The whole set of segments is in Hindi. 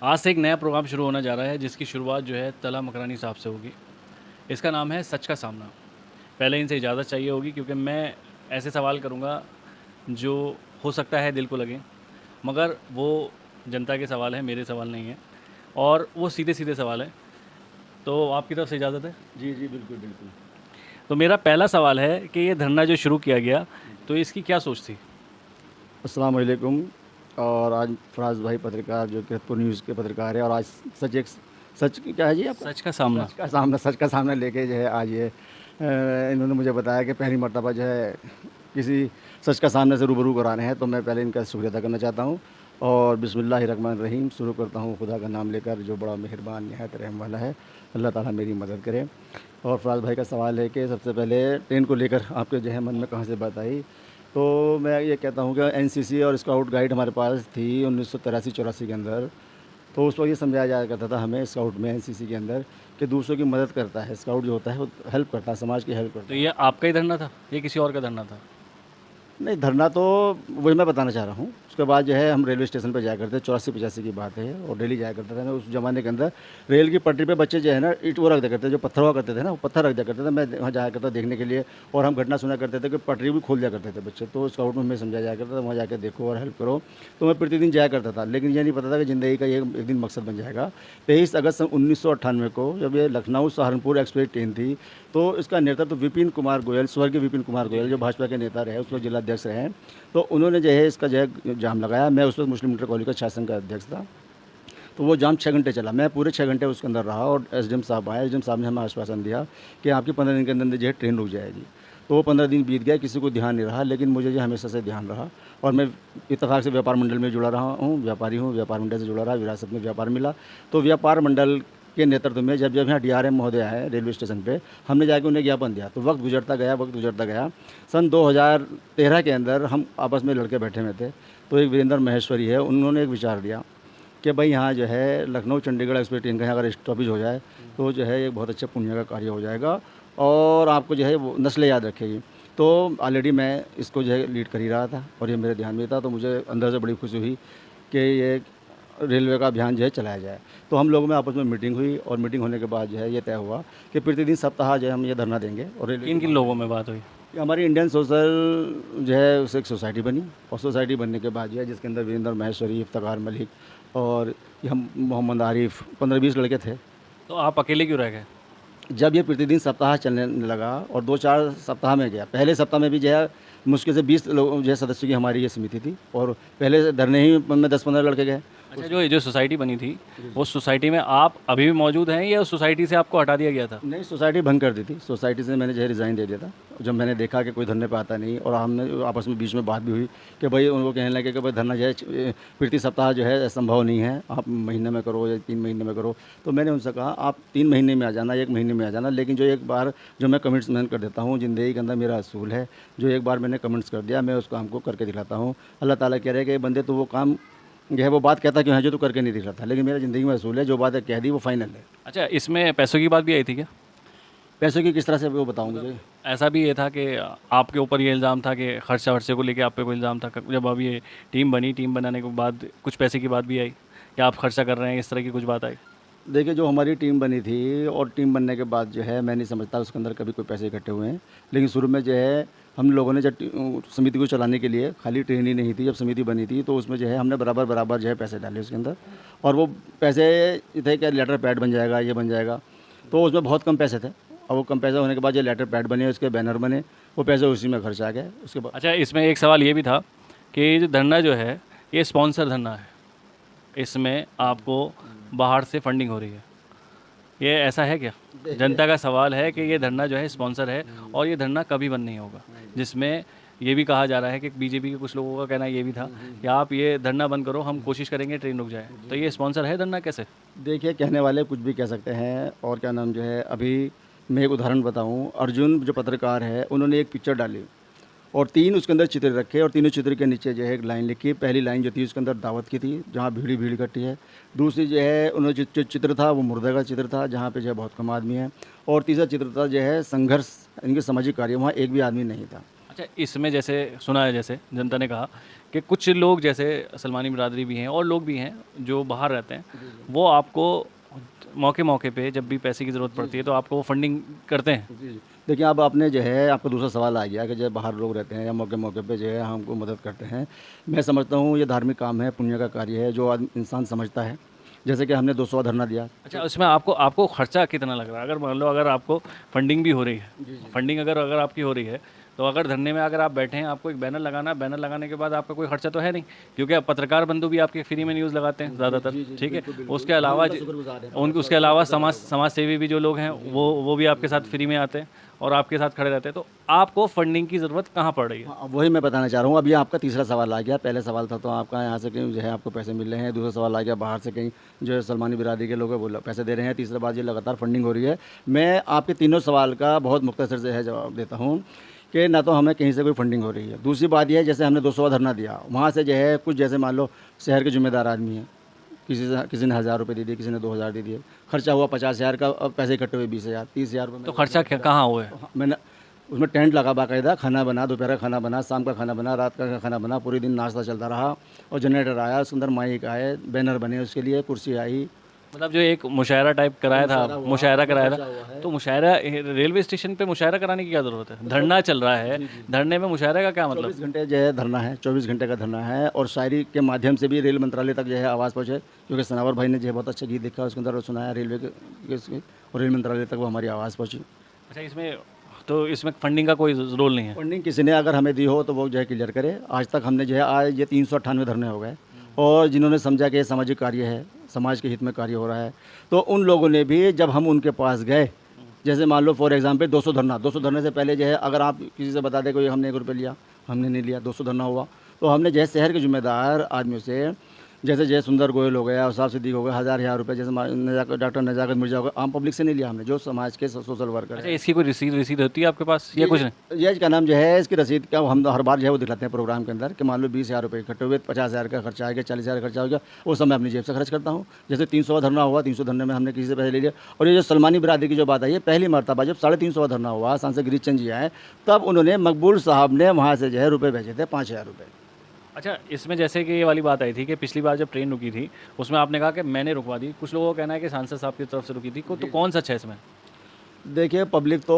आज से एक नया प्रोग्राम शुरू होने जा रहा है जिसकी शुरुआत जो है तला मकरानी साहब से होगी। इसका नाम है सच का सामना। पहले इनसे इजाज़त चाहिए होगी क्योंकि मैं ऐसे सवाल करूँगा जो हो सकता है दिल को लगे, मगर वो जनता के सवाल हैं, मेरे सवाल नहीं हैं और वो सीधे-सीधे सवाल हैं। तो आपकी तरफ से इजाज़त है? जी, जी, बिल्कुल, बिल्कुल। तो मेरा पहला सवाल है कि ये धरना जो शुरू किया गया, तो इसकी क्या सोच थी? अस्सलाम वालेकुम। और आज फराज भाई पत्रकार जो कीरतपुर न्यूज़ के पत्रकार हैं, और आज सच क्या है जी आपका? सच का सामना। सच का सामना लेके जो है आज ये इन्होंने मुझे बताया कि पहली मर्तबा जो है किसी सच का सामने से रूबरू कराने हैं, तो मैं पहले इनका शुक्रिया अदा करना चाहता हूँ। और बिस्मिल्लाहिर्रहमानिर्रहीम शुरू करता हूँ खुदा का नाम लेकर जो बड़ा मेहरबान निहायत रहम वाला है। अल्लाह ताला मेरी मदद करे। और फराज भाई का सवाल है कि सबसे पहले ट्रेन को लेकर आपके जो है मन में कहाँ से बात आई, तो मैं ये कहता हूँ कि एनसीसी और स्काउट गाइड हमारे पास थी 1983-84 के अंदर। तो उस वक्त ये समझाया जाया करता था हमें स्काउट में, एनसीसी के अंदर, कि दूसरों की मदद करता है स्काउट जो होता है, वो हेल्प करता है, समाज की हेल्प तो करता है। ये आपका ही धरना था? ये किसी और का धरना था? नहीं, धरना तो वही मैं बताना चाह रहा हूँ। उसके बाद जो है हम रेलवे स्टेशन पर जाया करते, 84-85 की बात है, और डेली जाया करता था मैं उस ज़माने के अंदर। रेल की पटरी पे बच्चे जो है ना ईंट वो रख दिया करते थे, जो पत्थर हुआ करते थे ना, वो पत्थर रख दिया करते थे। मैं वहाँ जाया करता देखने के लिए, और हम घटना सुना करते थे कि पटरी भी खोल दिया करते थे बच्चे। तो स्काउट में हमें समझाया जाया करता था वहाँ जाकर देखो और हेल्प करो। तो मैं प्रतिदिन जाया करता था, लेकिन ये नहीं पता था कि ज़िंदगी का ये एक दिन मकसद बन जाएगा। 23 अगस्त सन 1998 को जब ये लखनऊ सहारनपुर एक्सप्रेस ट्रेन थी, तो इसका नेतृत्व विपिन कुमार गोयल, स्वर्गीय विपिन कुमार गोयल, जो भाजपा के नेता रहे, उस वक्त जिलाध्यक्ष रहे। तो उन्होंने जो है इसका जो है जाम लगाया। मैं उस वक्त मुस्लिम इंटर कॉलेज का शासन का अध्यक्ष था। तो वो जाम 6 घंटे चला, मैं पूरे 6 घंटे उसके अंदर रहा, और एसडीएम साहब आए। एसडीएम साहब ने हमें आश्वासन दिया कि आपकी 15 दिन के अंदर जो है ट्रेन रुक जाएगी। तो वो 15 दिन बीत गया, किसी को ध्यान नहीं रहा, लेकिन मुझे जो हमेशा से ध्यान रहा। और मैं इत्तेफाक से व्यापार मंडल में जुड़ा रहा हूँ, व्यापारी हूँ, व्यापार मंडल से जुड़ा रहा, विरासत में व्यापार मिला। तो व्यापार मंडल के नेतृत्व में जब जब यहाँ डीआरएम महोदय आए रेलवे स्टेशन पे, हमने जाके उन्हें ज्ञापन दिया। तो वक्त गुजरता गया, वक्त गुजरता गया। सन 2013 के अंदर हम आपस में लड़के बैठे हुए थे, तो एक वीरेंद्र महेश्वरी है, उन्होंने एक विचार दिया कि भाई यहाँ जो है लखनऊ चंडीगढ़ एक्सप्रेस ट्रेन का यहाँ अगर स्टॉपेज हो जाए, तो जो है एक बहुत अच्छा पुण्य का कार्य हो जाएगा, और आपको जो है वो नस्लें याद रखेगी। तो ऑलरेडी मैं इसको जो है लीड कर ही रहा था, और ये मेरे ध्यान में था, तो मुझे अंदर से बड़ी खुशी हुई कि ये रेलवे का अभियान जो है चलाया जाए। तो हम लोगों में आपस में मीटिंग हुई, और मीटिंग होने के बाद जो है ये तय हुआ कि प्रतिदिन सप्ताह जो है हम ये धरना देंगे। और रेलवे किन किन लोगों में बात हुई? कि हमारी इंडियन सोशल जो है उसे एक सोसाइटी बनी, और सोसाइटी बनने के बाद जो है जिसके अंदर वीरेंद्र महेश्वरी, इफ्तिखार मलिक और ये हम मोहम्मद आरिफ, 15-20 लड़के थे। तो आप अकेले क्यों रह गए? जब ये प्रतिदिन सप्ताह चलने लगा, और 2-4 सप्ताह में गया, पहले सप्ताह में भी जो है मुश्किल से 20 लोग जो है सदस्यों की हमारी ये समिति थी, और पहले धरने ही में 10-15 लड़के गए। अच्छा, जो सोसाइटी बनी थी, वो सोसाइटी में आप अभी भी मौजूद हैं या उस सोसाइटी से आपको हटा दिया गया था? नहीं, सोसाइटी भंग कर दी थी। सोसाइटी से मैंने जो है रिज़ाइन दे दिया था, जब मैंने देखा कि कोई धरने पे आता नहीं। और हमने आपस में बीच में बात भी हुई कि भाई, उनको कहने लगे कि भाई धरना जो है प्रति सप्ताह जो है संभव नहीं है, आप महीने में करो या 3 महीने में करो। तो मैंने उनसे कहा आप 3 महीने में आ जाना, 1 महीने में आ जाना, लेकिन जो एक बार जो मैं कमिट्समेंट कर देता हूँ, ज़िंदगी के अंदर मेरा असूल है, जो एक बार मैंने कमिट्स कर दिया, मैं उस काम को करके दिखाता हूँ। अल्लाह ताला कह रहे हैं कि बंदे तो वो काम जो है वो बात कहता क्यों है जो तू करके नहीं दिख रहा था, लेकिन मेरा ज़िंदगी में असूल है, जो बात है कह दी वो फाइनल है। अच्छा, इसमें पैसों की बात भी आई थी क्या? पैसों की किस तरह से वो बताऊँ मुझे? ऐसा भी ये था कि आपके ऊपर ये इल्ज़ाम था कि खर्चे को लेके आप पे कोई इल्ज़ाम था, जब अब ये टीम बनी, टीम बनाने के बाद कुछ पैसे की बात भी आई कि आप खर्चा कर रहे हैं, इस तरह की कुछ बात आई? देखिए, जो हमारी टीम बनी थी, और टीम बनने के बाद जो है मैं नहीं समझता उसके अंदर कभी कोई पैसे इकट्ठे हुए हैं। लेकिन शुरू में जो है हम लोगों ने जब समिति को चलाने के लिए, खाली ट्रेन ही नहीं थी, जब समिति बनी थी तो उसमें जो है हमने बराबर बराबर जो है पैसे डाले उसके अंदर। और वो पैसे ये थे कि लेटर पैड बन जाएगा, ये बन जाएगा, तो उसमें बहुत कम पैसे थे। और वो कम पैसे होने के बाद जो लेटर पैड बने, उसके बैनर बने, वो पैसे उसी में खर्च आ गए उसके बाद। अच्छा, इसमें एक सवाल ये भी था कि ये जो धरना जो है, ये स्पॉन्सर धरना है, इसमें आपको बाहर से फंडिंग हो रही है, ये ऐसा है क्या? जनता का सवाल है कि ये धरना जो है स्पॉन्सर है और ये धरना कभी बंद नहीं होगा, जिसमें ये भी कहा जा रहा है कि बीजेपी के कुछ लोगों का कहना ये भी था कि आप ये धरना बंद करो, हम कोशिश करेंगे ट्रेन रुक जाए। तो ये स्पॉन्सर है धरना कैसे? देखिए, कहने वाले कुछ भी कह सकते हैं, और क्या नाम जो है, अभी मैं एक उदाहरण बताऊं, अर्जुन जो पत्रकार है, उन्होंने एक पिक्चर डाली और 3 उसके अंदर चित्र रखे, और तीनों चित्र के नीचे जो है एक लाइन लिखी। पहली लाइन जो थी उसके अंदर दावत की थी, जहाँ भीड़ भीड़ इकट्ठी है। दूसरी जो है उन्होंने जो चित्र था वो मुर्दा का चित्र था, जहाँ पे जो है बहुत कम आदमी है। और तीसरा चित्र था जो है संघर्ष, इनके सामाजिक कार्य, वहाँ एक भी आदमी नहीं था। अच्छा, इसमें जैसे सुना है, जैसे जनता ने कहा कि कुछ लोग जैसे सलमानी बिरादरी भी हैं और लोग भी हैं जो बाहर रहते हैं, वो आपको मौके मौके पे जब भी पैसे की ज़रूरत पड़ती है तो आपको वो फंडिंग करते हैं। जी, जी। देखिए, अब आपने जो है आपका दूसरा सवाल आ गया कि जो बाहर लोग रहते हैं या मौके मौके पे जो है हमको मदद करते हैं। मैं समझता हूँ ये धार्मिक काम है, पुण्य का कार्य है, जो इंसान समझता है। जैसे कि हमने 200वां धरना दिया। अच्छा, उसमें आपको आपको खर्चा कितना लग रहा है? अगर मान लो अगर आपको फंडिंग भी हो रही है, फंडिंग अगर अगर आपकी हो रही है, तो अगर धरने में अगर आप बैठे हैं, आपको एक बैनर लगाना है, बैनर लगाने के बाद आपका कोई खर्चा तो है नहीं, क्योंकि अब पत्रकार बंधु भी आपके फ्री में न्यूज़ लगाते हैं ज़्यादातर, ठीक है। उसके अलावा उसके अलावा समाज सेवी भी जो लोग हैं वो भी आपके साथ फ्री में आते हैं और आपके साथ खड़े रहते हैं, तो आपको फंडिंग की ज़रूरत कहाँ पड़ रही है? हाँ, वही मैं बताना चाह रहा हूँ। अब ये आपका तीसरा सवाल आ गया। पहले सवाल था तो आपका यहाँ से कहीं जो है आपको पैसे मिल रहे हैं, दूसरा सवाल आ गया बाहर से कहीं जो है सलमानी बिरादरी के लोग हैं वो पैसे दे रहे हैं, तीसरा बात ये लगातार फंडिंग हो रही है। मैं आपके तीनों सवाल का बहुत मुख्तसर से है जवाब देता हूँ कि ना तो हमें कहीं से कोई फंडिंग हो रही है। दूसरी बात यह है, जैसे हमने 200वां धरना दिया, वहाँ से जो है कुछ जैसे मान लो शहर के जिम्मेदार आदमी हैं, किसी ने 1000 रुपये दे दिए, किसी ने 2000 दे दिए, खर्चा हुआ 50,000 का, अब पैसे इकट्ठे हुए 20,000 30,000 रुपये। तो खर्चा कहाँ हुआ है? मैंने उसमें टेंट लगा, बाकायदा खाना बना, दोपहर का खाना बना, शाम का खाना बना, रात का खाना बना, पूरे दिन नाश्ता चलता रहा। और जनरेटर आया, उसके अंदर माइक आए, बैनर बने उसके लिए, कुर्सी आई। मतलब जो एक मुशायरा टाइप कराया था, मुशायरा कराया था, तो मुशायरा रेलवे स्टेशन पे मुशायरा कराने की क्या ज़रूरत है? धरना चल रहा है, धरने में मुशायरा का क्या मतलब? 24 घंटे जो है धरना है, 24 घंटे का धरना है। और शायरी के माध्यम से भी रेल मंत्रालय तक जो है आवाज़ पहुँचे, क्योंकि सनावर भाई ने जो है बहुत अच्छा गीत लिखा, उसके अंदर सुनाया रेलवे के और रेल मंत्रालय तक वो हमारी आवाज़ पहुँची। अच्छा, इसमें फंडिंग का कोई रोल नहीं है? फंडिंग किसी ने अगर हमें दी हो तो वो जो है क्लियर करे। आज तक हमने जो है आज ये 398 धरने हो गए, और जिन्होंने समझा कि ये सामाजिक कार्य है, समाज के हित में कार्य हो रहा है, तो उन लोगों ने भी जब हम उनके पास गए, जैसे मान लो फॉर एग्जांपल 200 धरने से पहले जो है अगर आप किसी से बता दें कोई हमने 1 रुपये लिया, हमने नहीं लिया, 200 धरना हुआ, तो हमने जो है शहर के जिम्मेदार आदमियों से, जैसे जय सुंदर गोयल हो गया, औसाफ सिद्दीक हो गया, हज़ार रुपये, जैसे डॉक्टर नजाकत मिर्जा हो गया, आम पब्लिक से नहीं लिया हमने, जो समाज के सोशल वर्कर अच्छा, है। इसकी कोई रसीद होती है आपके पास या कुछ नहीं? ये क्या नाम जो है इसकी रसीद का हम हर बार जो है वो दिखलाते हैं प्रोग्राम के अंदर कि मान लो 20,000 रुपये इकट्ठे हुए, 50,000 का खर्चा आएगा, 40,000 का खर्चा हो गया, वो सब मैं अपनी जेब से खर्च करता हूँ। जैसे 300वां धरना हुआ, 300 धरने में हमने किसी से पैसे ले लिया। और ये जो सलमानी बिरादरी की जो बात आई है, पहली मरतबा जब 350वां धरना हुआ, सांसद गिरीश चंद जी आए, तब उन्होंने मकबूल साहब ने वहाँ से जो है रुपये भेजे थे, 5,000 रुपये। अच्छा, इसमें जैसे कि ये वाली बात आई थी कि पिछली बार जब ट्रेन रुकी थी, उसमें आपने कहा कि मैंने रुकवा दी, कुछ लोगों का कहना है कि सांसद साहब की तरफ से रुकी थी, तो कौन सच है इसमें? देखिए, पब्लिक तो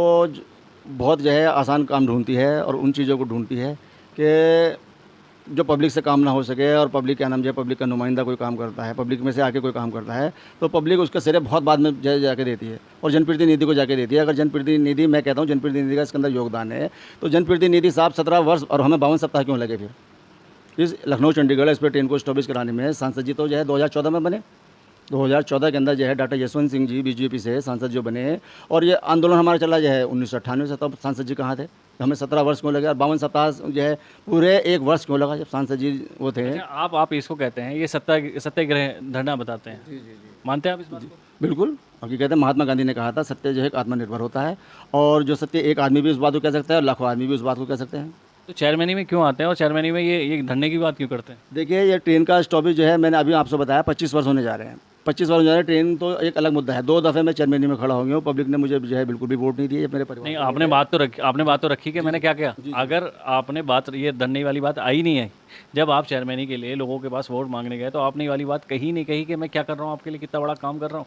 बहुत जो है आसान काम ढूंढती है और उन चीज़ों को ढूंढती है कि जो पब्लिक से काम ना हो सके, और पब्लिक क्या नाम जो है पब्लिक का नुमाइंदा कोई काम करता है, पब्लिक में से आके कोई काम करता है, तो पब्लिक उसका सिरे बहुत बाद में जाके देती है और जनप्रतिनिधि को जाके देती है। अगर जनप्रतिनिधि, मैं कहता हूँ जनप्रतिनिधि का इसके अंदर योगदान है, तो जनप्रतिनिधि साहब 17 वर्ष और हमें 52 सप्ताह क्यों लगे फिर इस लखनऊ चंडीगढ़ एक्सप्रेस ट्रेन को स्टॉपेज कराने में? सांसद जी तो जो है 2014 में बने, 2014 के अंदर जो है डॉक्टर यशवंत सिंह जी बीजेपी से सांसद जो बने, और ये आंदोलन हमारा चला जो है 1998 से, तब सांसद जी कहाँ थे? हमें 17 वर्ष क्यों लगे और 52 सप्ताह जो है पूरे 1 वर्ष क्यों लगा जब सांसद जी वो थे? अच्छा, आप इसको कहते हैं, ये सत्याग्रह धरना बताते हैं? जी जी जी, मानते हैं आप इस बात को? बिल्कुल। और ये कहते हैं महात्मा गांधी ने कहा था सत्य जो है आत्मनिर्भर होता है, और जो सत्य एक आदमी भी उस बात को कह सकता है और लाखों आदमी भी उस बात को कह सकते हैं। तो चेयरमैनी में क्यों आते हैं और चेयरमैनी में ये धरने की बात क्यों करते हैं? देखिए, ये ट्रेन का स्टॉपेज जो है मैंने अभी आपसे बताया 25 वर्ष होने जा रहे हैं। 25 वर्ष हो जा रहे हैं, ट्रेन तो एक अलग मुद्दा है। 2 दफ़े मैं चेयरमैनी में खड़ा हो गया हूँ, पब्लिक ने मुझे जो है बिल्कुल भी वोट नहीं दिए मेरे परिवार। नहीं, आपने बात तो रखी कि मैंने क्या किया। अगर आपने बात, ये धरने वाली बात आई नहीं है, जब आप चेयरमैनी के लिए लोगों के पास वोट मांगने गए, तो आपने ये वाली बात कही नहीं कही कि मैं क्या कर रहा हूँ आपके लिए, कितना बड़ा काम कर रहा हूँ।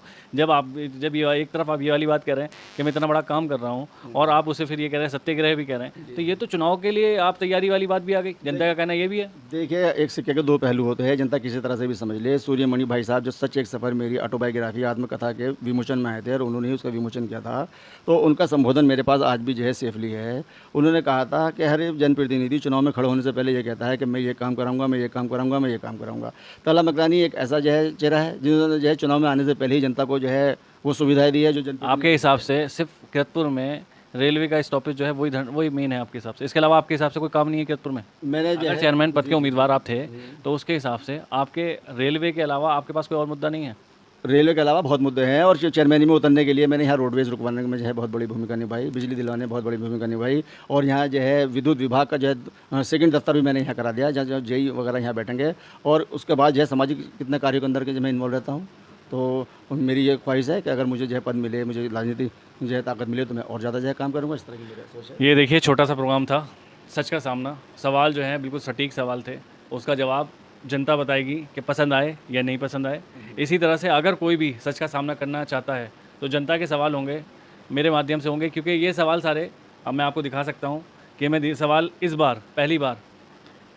जब ये एक तरफ आप ये वाली बात कह रहे हैं कि मैं इतना बड़ा काम कर रहा हूँ, और आप उसे फिर ये कह रहे हैं सत्याग्रह भी कह रहे हैं, तो ये तो चुनाव के लिए आप तैयारी वाली बात भी आ गई। जनता का कहना ये भी है। देखिए, एक सिक्के के 2 पहलू होते हैं, जनता किसी तरह से भी समझ ले। सूर्यमणि भाई साहब जो सच एक सफ़र मेरी ऑटोबायोग्राफी आत्मकथा के विमोचन में आए थे और उन्होंने ही उसका विमोचन किया था, तो उनका संबोधन मेरे पास आज भी जो है सेफली है। उन्होंने कहा था कि हर एक जनप्रतिनिधि चुनाव में खड़े होने से पहले ये कहता है कि मैं ये काम कराऊंगा, मैं ये काम कराऊंगा, मैं ये काम कराऊंगा। तला मकरानी एक ऐसा जो है चेहरा है जिन्होंने जो है चुनाव में आने से पहले ही जनता को जो है वो सुविधाएं दी है। जो आपके हिसाब से सिर्फ किरतपुर में रेलवे का स्टॉपेज जो है वही मेन है आपके हिसाब से? इसके अलावा आपके हिसाब से कोई काम नहीं है किरतपुर में? मैंने जो अगर चेयरमैन पद के उम्मीदवार आप थे, तो उसके हिसाब से आपके रेलवे के अलावा आपके पास कोई और मुद्दा नहीं है? रेलवे के अलावा बहुत मुद्दे हैं, और चेयरमैनी में उतरने के लिए मैंने यहाँ रोडवेज रुकवाने में जो है बहुत बड़ी भूमिका निभाई, बिजली दिलवाने में बहुत बड़ी भूमिका निभाई, और यहाँ जो है विद्युत विभाग का जो है सेकंड दफ्तर भी मैंने यहाँ करा दिया, जहाँ जेई वगैरह यहाँ बैठेंगे। और उसके बाद जो है सामाजिक कितने कार्यों के अंदर के जो मैं इन्वॉल्व रहता हूँ, तो मेरी ये ख्वाहिश है कि अगर मुझे जो है पद मिले, मुझे राजनीति जो है ताकत मिले, तो मैं और ज़्यादा जो है काम करूँगा। इस तरह की मेरी सोच है। ये देखिए, छोटा सा प्रोग्राम था, सच का सामना। सवाल जो है बिल्कुल सटीक सवाल थे, उसका जवाब जनता बताएगी कि पसंद आए या नहीं पसंद आए। इसी तरह से अगर कोई भी सच का सामना करना चाहता है तो जनता के सवाल होंगे, मेरे माध्यम से होंगे, क्योंकि ये सवाल सारे अब मैं आपको दिखा सकता हूँ कि मैं ये सवाल इस बार पहली बार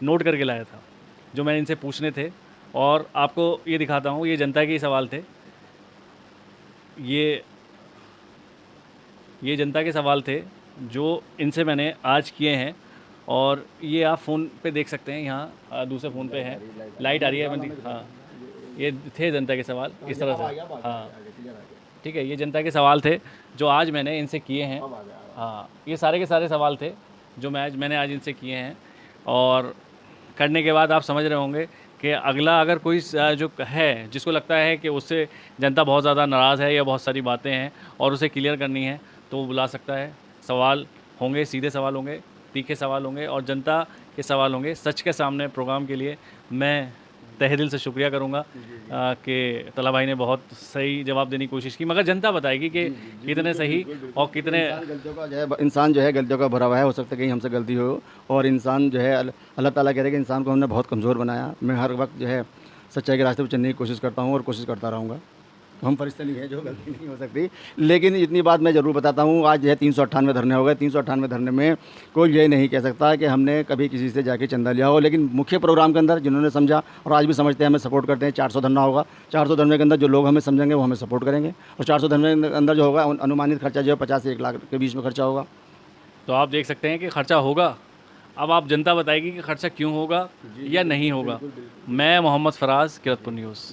नोट करके लाया था जो मैंने इनसे पूछने थे, और आपको ये दिखाता हूँ। ये जनता के ही सवाल थे, ये जनता के सवाल थे जो इनसे मैंने आज किए हैं। और ये आप फ़ोन पे देख सकते हैं, यहाँ दूसरे फ़ोन पे है, लाइट आ रही है। हाँ, ये थे जनता के सवाल इस तरह से। हाँ ठीक है, ये जनता के सवाल थे जो आज मैंने इनसे किए हैं। हाँ, ये सारे के सारे सवाल थे जो मैंने आज इनसे किए हैं। और करने के बाद आप समझ रहे होंगे कि अगला अगर कोई जो है जिसको लगता है कि उससे जनता बहुत ज़्यादा नाराज़ है या बहुत सारी बातें हैं और उसे क्लियर करनी है तो वो बुला सकता है। सवाल होंगे, सीधे सवाल होंगे, तीखे सवाल होंगे और जनता के सवाल होंगे। सच के सामने प्रोग्राम के लिए मैं तहे दिल से शुक्रिया करूंगा कि तला भाई ने बहुत सही जवाब देने की कोशिश की, मगर जनता बताएगी कि कितने सही और कितने। इंसान जो है गलतियों का भरा हुआ है, हो सकता है कहीं हमसे गलती हो, और इंसान जो है अल्लाह ताला कह रहे हैं कि इंसान को हमने बहुत कमज़ोर बनाया। मैं हर वक्त जो है सच्चाई के रास्ते पर चलने की कोशिश करता हूँ और कोशिश करता रहूँगा। हम फरिश्ते नहीं है जो गलती नहीं हो सकती। लेकिन इतनी बात मैं ज़रूर बताता हूँ, आज जो है 398 धरने हो गए। 398 धरने में कोई ये नहीं कह सकता कि हमने कभी किसी से जाके चंदा लिया हो, लेकिन मुख्य प्रोग्राम के अंदर जिन्होंने समझा और आज भी समझते हैं, हमें सपोर्ट करते हैं। 400 धरना होगा, 400 धरने के अंदर जो लोग हमें समझेंगे वो हमें सपोर्ट करेंगे, और 400 धरने के अंदर जो होगा अनुमानित खर्चा जो है 50 से 1 लाख के बीच में खर्चा होगा। तो आप देख सकते हैं कि खर्चा होगा। अब आप जनता बताएगी कि खर्चा क्यों होगा या नहीं होगा। मैं मोहम्मद फराज, किरतपुर न्यूज़।